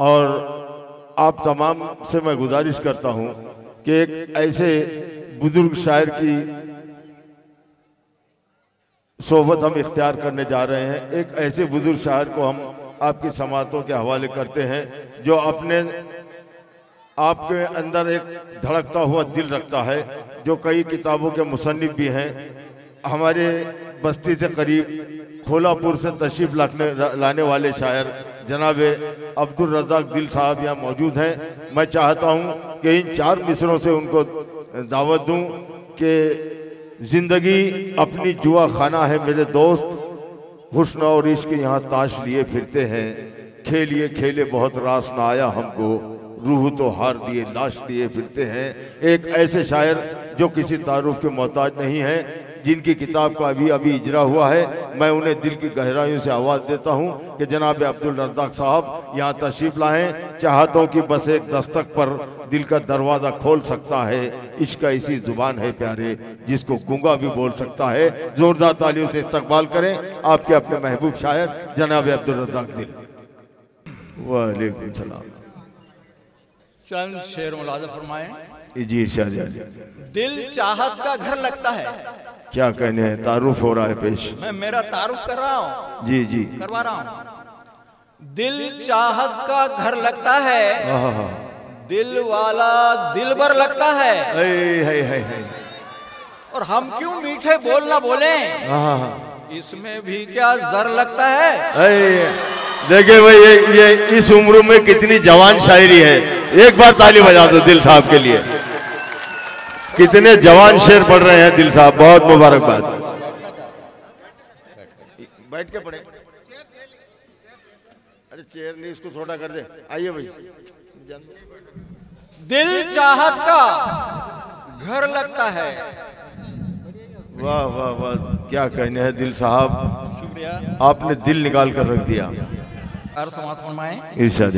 और आप तमाम से मैं गुजारिश करता हूं कि एक ऐसे बुजुर्ग शायर की सोहबत हम इख्तियार करने जा रहे हैं। एक ऐसे बुजुर्ग शायर को हम आपकी समातों के हवाले करते हैं जो अपने आपके अंदर एक धड़कता हुआ दिल रखता है, जो कई किताबों के मुसन्निफ भी हैं। हमारे बस्ती से करीब खोलापुर से तशरीफ लाने वाले शायर जनाब अब्दुल रज़ाक दिल साहब यहाँ मौजूद हैं। मैं चाहता हूँ कि इन 4 मिसरों से उनको दावत दूँ कि जिंदगी अपनी जुआ खाना है मेरे दोस्त, हुस्न और इश्क यहाँ ताश लिए फिरते हैं, खेलिए खेले बहुत रास ना आया हमको, रूह तो हार दिए लाश लिए फिरते हैं। एक ऐसे शायर जो किसी तारुफ के मोहताज नहीं है, जिनकी किताब का अभी इजरा हुआ है। मैं उन्हें दिल की गहराइयों से आवाज़ देता हूँ कि जनाब अब्दुल रज़ाक साहब यहाँ तशरीफ लाएं। चाहता हूँ कि बस एक दस्तक पर दिल का दरवाज़ा खोल सकता है, इश्क ऐसी जुबान है प्यारे जिसको गूंगा भी बोल सकता है। जोरदार तालियों से इस्तकबाल करें आपके अपने महबूब शायर जनाब अब्दुल रज़ाक दिल। वालेकुम सलाम। चंद शेर मुलाज़ा फरमाएं। जी शाहजहां। दिल चाहत का घर लगता है। क्या कहने हैं, तारुफ हो रहा है पेश। मैं मेरा तारुफ कर रहा हूँ। जी जी करवा रहा हूँ। दिल चाहत का घर लगता है, दिल वाला दिलबर लगता है। है। और हम क्यों मीठे बोल ना बोले, इसमें भी क्या जर लगता है। देखिए भाई ये इस उम्र में कितनी जवान शायरी है। एक बार ताली बजा दो दिल साहब के लिए। कितने जवान शेर पढ़ रहे हैं दिल साहब, बहुत मुबारकबाद। बैठ के पढ़े। अरे चेयर नहीं, इसको छोटा कर दे। आइए भाई। दिल चाहत का घर लगता है। वाह वाह वाह, क्या कहने हैं दिल साहब, शुक्रिया, आपने दिल निकाल कर रख दिया। इरशाद।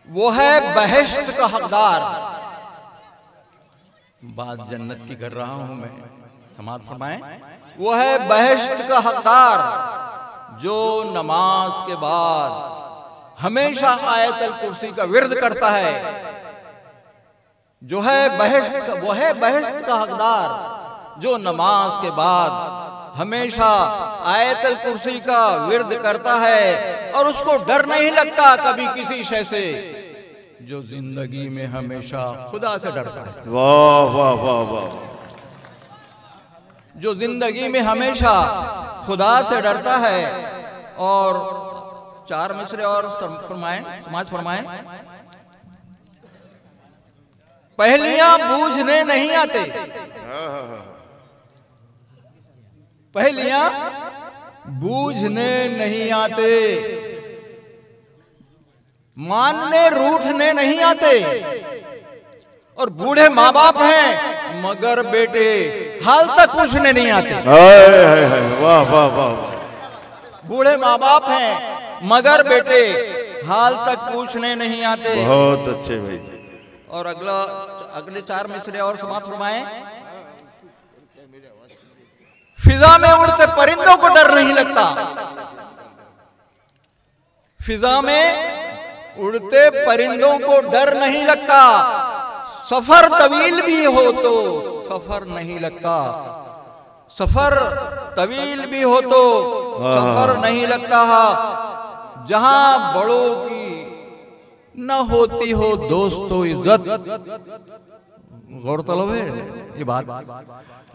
वो है बहश्त का हकदार। बात जन्नत की कर रहा हूं मैं, समात फरमाएं। वो है बहश्त का हकदार जो नमाज के बाद हमेशा आयतल कुर्सी का विर्द करता है। जो है वो है बहश्त का हकदार जो नमाज के बाद हमेशा आयतल कुर्सी का विर्द करता है और उसको डर नहीं लगता कभी किसी शय से, जो जिंदगी में हमेशा खुदा से डरता है। वाह वाह वाह वाह। जो जिंदगी में हमेशा खुदा से डरता है। और 4 मिसरे और समाज फरमाएं। पहलियां बूझने नहीं आते, पहलियां बूझने नहीं आते, मानने रूठने नहीं आते। और बूढ़े माँ बाप हैं मगर बेटे हाल तक पूछने नहीं आते। वाह वाह वाह। बूढ़े माँ बाप हैं मगर बेटे हाल तक पूछने नहीं आते। बहुत अच्छे भाई। और अगले 4 मिसरे और समाप्त फरमाएं। फिजा में उड़ते परिंदों को डर नहीं लगता, फिजा में उड़ते परिंदों को डर नहीं लगता। सफर तवील भी हो तो सफर नहीं लगता, सफर तवील भी हो तो सफर नहीं लगता। जहां बड़ों की न होती हो दोस्तों इज्जत, गौरतलब है ये बात,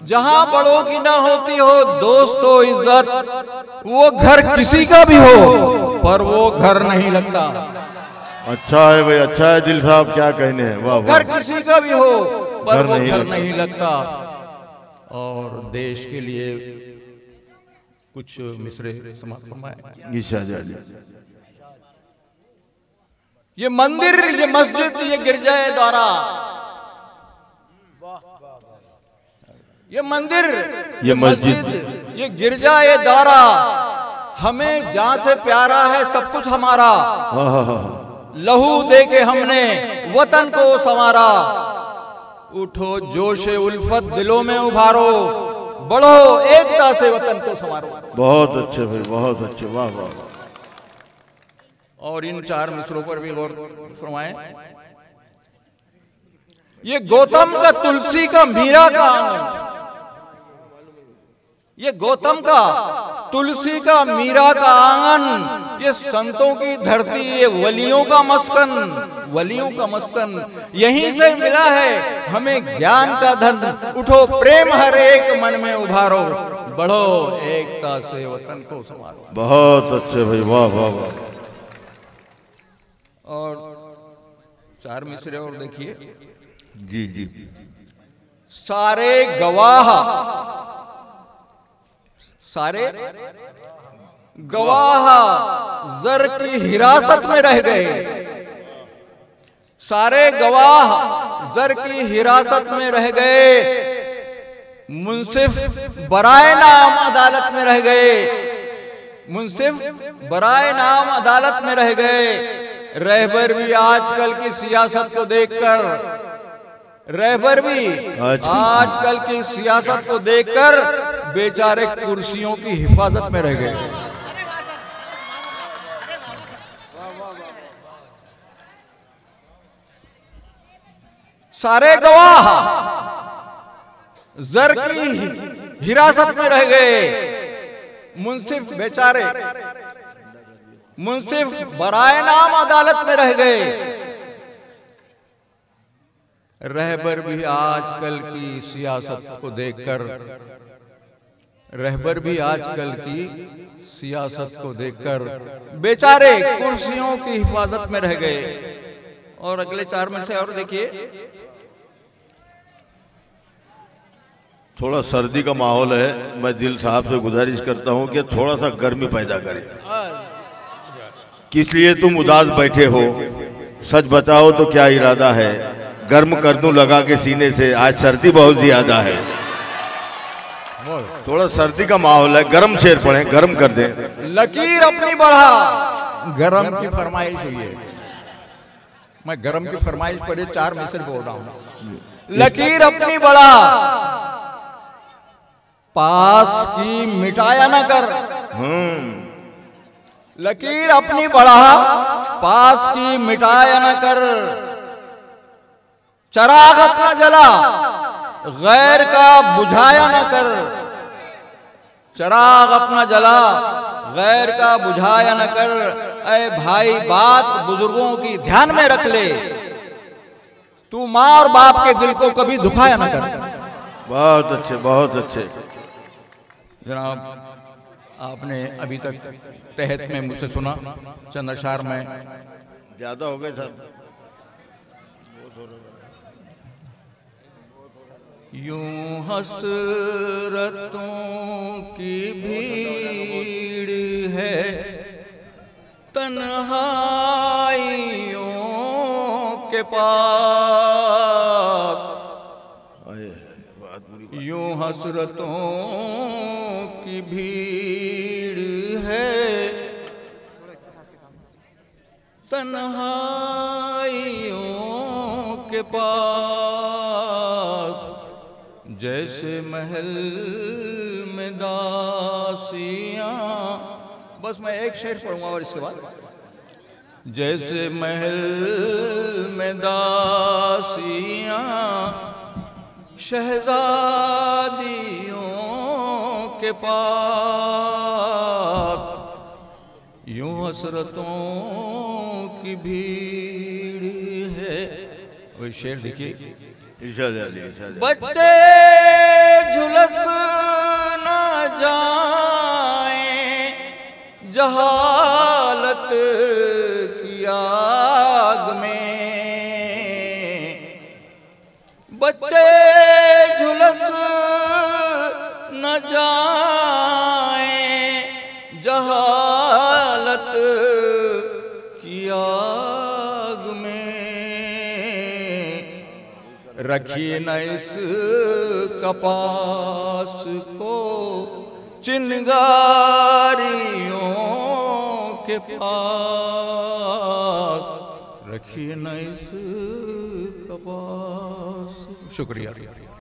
जहां बड़ों की न होती हो दोस्तों इज्जत, वो घर किसी का भी हो पर वो घर नहीं लगता। अच्छा है भाई, अच्छा है दिल साहब, क्या कहने हैं। वाह वाह। घर किसी का भी हो पर वो घर नहीं लगता। और देश के लिए कुछ मिसरे समाप्त फरमाएं। ये मंदिर, ये मस्जिद, ये गिरजाए द्वारा, ये मंदिर, ये मस्जिद, ये गिरजाए द्वारा, हमें जहां से प्यारा है सब कुछ हमारा। लहू दे के हमने वतन को संवारा। उठो जोश उल्फत दिलों में उभारो, बढ़ो एकता से वतन को संवारो। बहुत अच्छे भाई, बहुत अच्छे। वाह वाह। और इन 4 मिसरों पर भी गौर फरमाएं। ये गौतम का तुलसी का मीरा का आंगन, ये गौतम का तुलसी का मीरा का आंगन, ये संतों की धरती, ये वलियों का मस्कन, वलियों का मस्कन। यहीं से मिला है हमें ज्ञान का धन। उठो प्रेम हर एक मन में उभारो, बढ़ो एकता से वतन को संवारो। बहुत अच्छे भाई, वाह वाह वाह। और 4 मिसरे और देखिए। जी जी। सारे गवाह, सारे गवाह जर की हिरासत में रह गए, सारे गवाह जर की हिरासत में रह गए, मुंसिफ बराए नाम अदालत में रह गए, मुंसिफ बराए नाम अदालत में रह गए। रहबर भी आजकल की सियासत को देखकर, रहबर भी आजकल की सियासत को देखकर बेचारे कुर्सियों की हिफाजत में रह गए। सारे गवाह जर की हिरासत में रह गए, मुंसिफ बेचारे मुंसिफ बराए नाम अदालत में रह गए। रहबर भी आजकल की सियासत को देखकर, रहबर भी आजकल की सियासत को देखकर बेचारे कुर्सियों की हिफाजत में रह गए। और अगले 4 में से और देखिए। थोड़ा सर्दी का माहौल है, मैं दिल साहब से गुजारिश करता हूं कि थोड़ा सा गर्मी पैदा करें। किस लिए तुम उदास बैठे हो, सच बताओ तो क्या इरादा है? गर्म कर दूं लगा के सीने से, आज सर्दी बहुत ज्यादा है। थोड़ा सर्दी का माहौल है, गर्म शेर पड़े, गर्म कर दें। लकीर अपनी बढ़ा, गरम की फरमाइश हुई है। मैं गरम की फरमाइश पर 4 मिसर बोल रहा हूं। लकीर अपनी बढ़ा, पास की मिटाया ना कर। लकीर अपनी बढ़ा, पास की मिटाया ना कर। चराग अपना जला, गैर का बुझाया ना कर। चराग अपना जला, गैर का बुझाया न कर। ऐ भाई बात बुजुर्गों की ध्यान में रख ले, तू माँ और बाप के दिल को कभी दुखाया न कर। बहुत अच्छे, बहुत अच्छे। जनाब, आपने अभी तक तहत में मुझसे सुना, चंद अशार में ज्यादा हो गए साहब। यूं हसरतों की भीड़ है, तन्हाइयों के पास। यूं हसरतों की भीड़ है, तन्हाइयों के पास। जैसे महल में दासियां, बस मैं एक शेर पढ़ूंगा और इसके बाद। जैसे महल में दासियां, शहजादियों के पास। यूं हसरतों की भीड़ है। वही शेर देखिए। बच्चे झुलस न जाएं जहालत की आग में। बच्चे झुलस न जाएं जहालत की आग में। रखिए न इस कपास को चिंगारियों के पास। रखिए न इस कपास। शुक्रिया।